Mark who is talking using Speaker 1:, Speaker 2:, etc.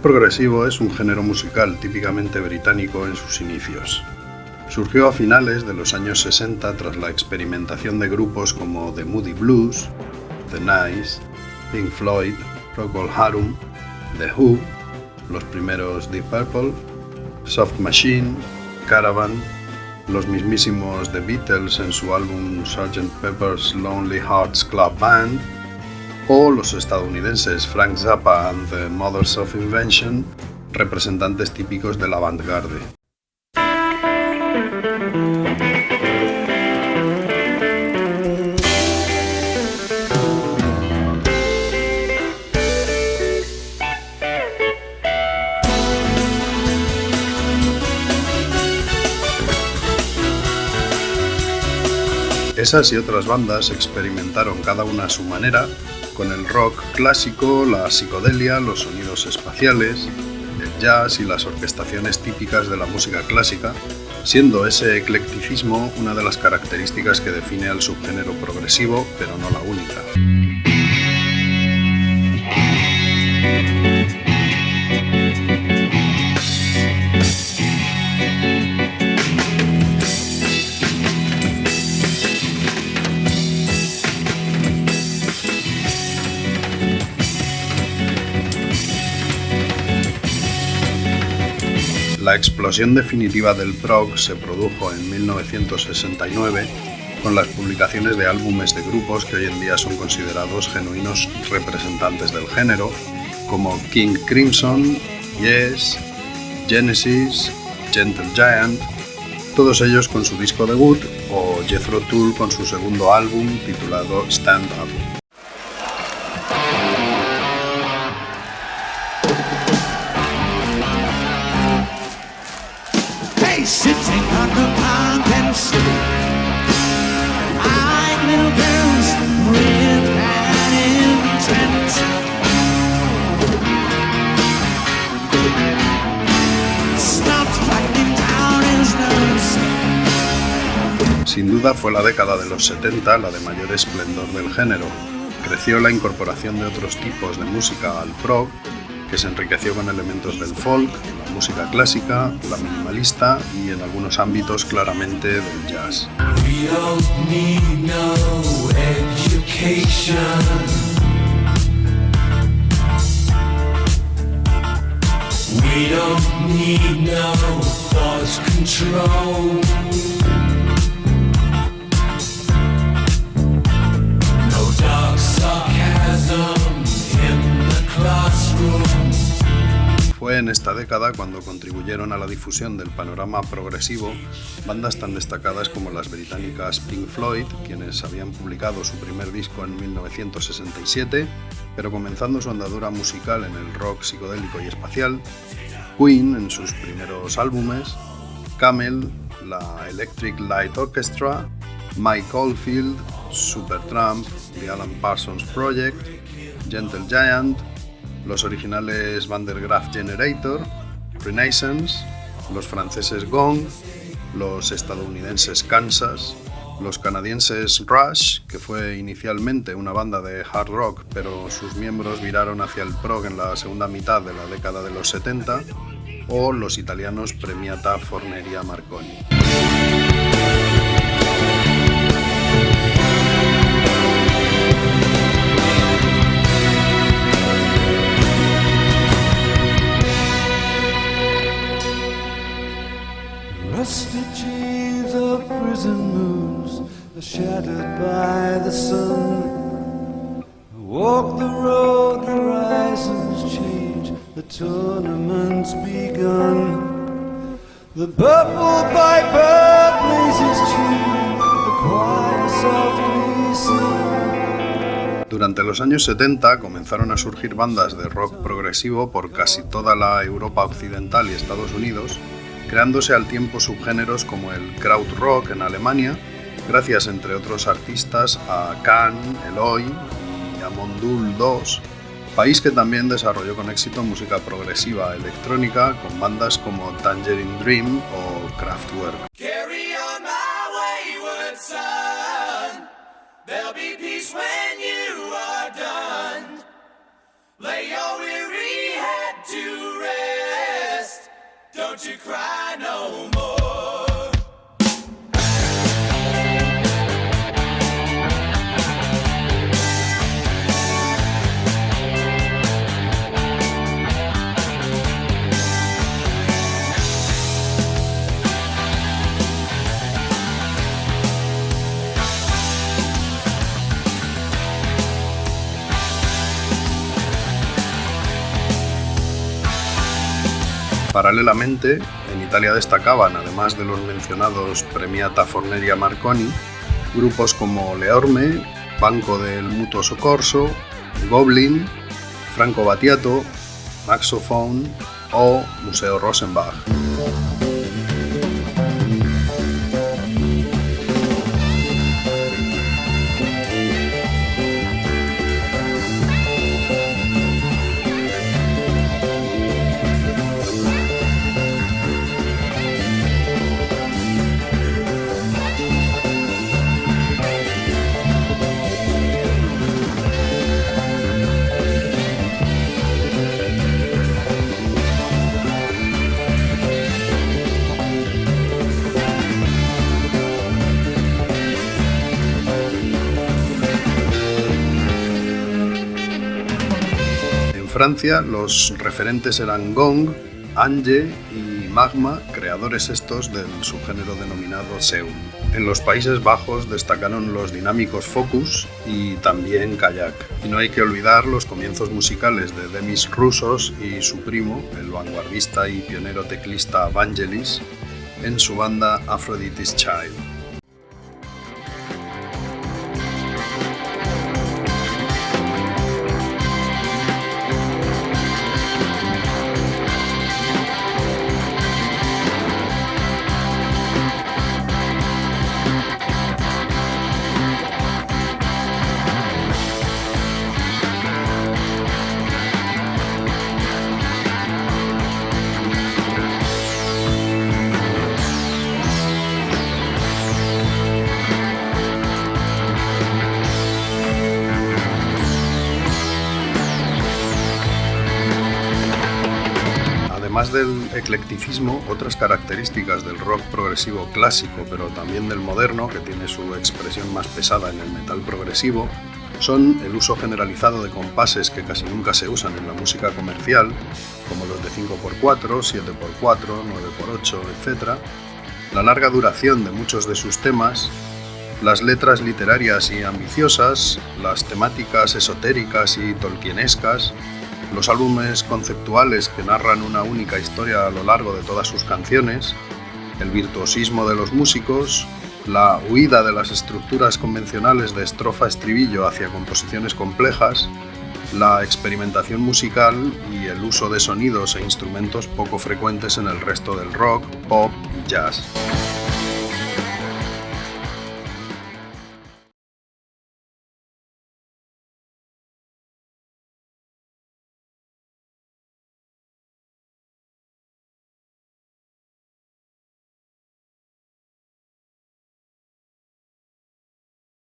Speaker 1: progresivo es un género musical típicamente británico en sus inicios. Surgió a finales de los años 60 tras la experimentación de grupos como The Moody Blues, The Nice, Pink Floyd, Procol Harum, The Who, los primeros Deep Purple, Soft Machine, Caravan, los mismísimos The Beatles en su álbum Sgt. Pepper's Lonely Hearts Club Band, o los estadounidenses Frank Zappa and the Mothers of Invention, representantes típicos de la avant-garde. Esas y otras bandas experimentaron cada una a su manera con el rock clásico, la psicodelia, los sonidos espaciales, el jazz y las orquestaciones típicas de la música clásica, siendo ese eclecticismo una de las características que define al subgénero progresivo, pero no la única. La explosión definitiva del prog se produjo en 1969 con las publicaciones de álbumes de grupos que hoy en día son considerados genuinos representantes del género, como King Crimson, Yes, Genesis, Gentle Giant, todos ellos con su disco debut, o Jethro Tull con su segundo álbum titulado Stand Up.
Speaker 2: Sitting on the mountain stool, eying little girls, red and intent. Stopped lightning down his nose.
Speaker 1: Sin duda fue la década de los 70 la de mayor esplendor del género. Creció la incorporación de otros tipos de música al prog, que se enriqueció con elementos del folk, la música clásica, la minimalista y en algunos ámbitos claramente del jazz.
Speaker 3: We don't need no education. We don't need no thought control. No dark sarcasm in the classroom.
Speaker 1: Fue en esta década cuando contribuyeron a la difusión del panorama progresivo bandas tan destacadas como las británicas Pink Floyd, quienes habían publicado su primer disco en 1967, pero comenzando su andadura musical en el rock psicodélico y espacial, Queen en sus primeros álbumes, Camel, la Electric Light Orchestra, Mike Oldfield, Supertramp, The Alan Parsons Project, Gentle Giant, los originales Van der Graaf Generator, Renaissance, los franceses Gong, los estadounidenses Kansas, los canadienses Rush, que fue inicialmente una banda de hard rock, pero sus miembros viraron hacia el prog en la segunda mitad de la década de los 70, o los italianos Premiata Forneria Marconi.
Speaker 4: Rusty chains of prison moons are shattered by the sun. Walk the road, the horizons change, the tournament's begun. The purple piper plays his tune, the choir softly sings.
Speaker 1: Durante los años 70 comenzaron a surgir bandas de rock progresivo por casi toda la Europa occidental y Estados Unidos, creándose al tiempo subgéneros como el krautrock en Alemania, gracias entre otros artistas a Can, Eloy y a Mondul 2, país que también desarrolló con éxito música progresiva electrónica con bandas como Tangerine Dream o Kraftwerk.
Speaker 3: Carry on my wayward son. There'll be peace when you are done. Lay your weary head to don't you cry no more.
Speaker 1: Paralelamente, en Italia destacaban, además de los mencionados Premiata Forneria Marconi, grupos como Le Orme, Banco del Mutuo Soccorso, Goblin, Franco Battiato, Maxophone o Museo Rosenbach. En Francia, los referentes eran Gong, Ange y Magma, creadores estos del subgénero denominado Seul. En los Países Bajos destacaron los dinámicos Focus y también Kayak. Y no hay que olvidar los comienzos musicales de Demis Roussos y su primo, el vanguardista y pionero teclista Vangelis, en su banda Aphrodite's Child. Además del eclecticismo, otras características del rock progresivo clásico, pero también del moderno, que tiene su expresión más pesada en el metal progresivo, son el uso generalizado de compases que casi nunca se usan en la música comercial, como los de 5x4, 7x4, 9x8, etc., la larga duración de muchos de sus temas, las letras literarias y ambiciosas, las temáticas esotéricas y tolkienescas, los álbumes conceptuales que narran una única historia a lo largo de todas sus canciones, el virtuosismo de los músicos, la huida de las estructuras convencionales de estrofa-estribillo hacia composiciones complejas, la experimentación musical y el uso de sonidos e instrumentos poco frecuentes en el resto del rock, pop y jazz.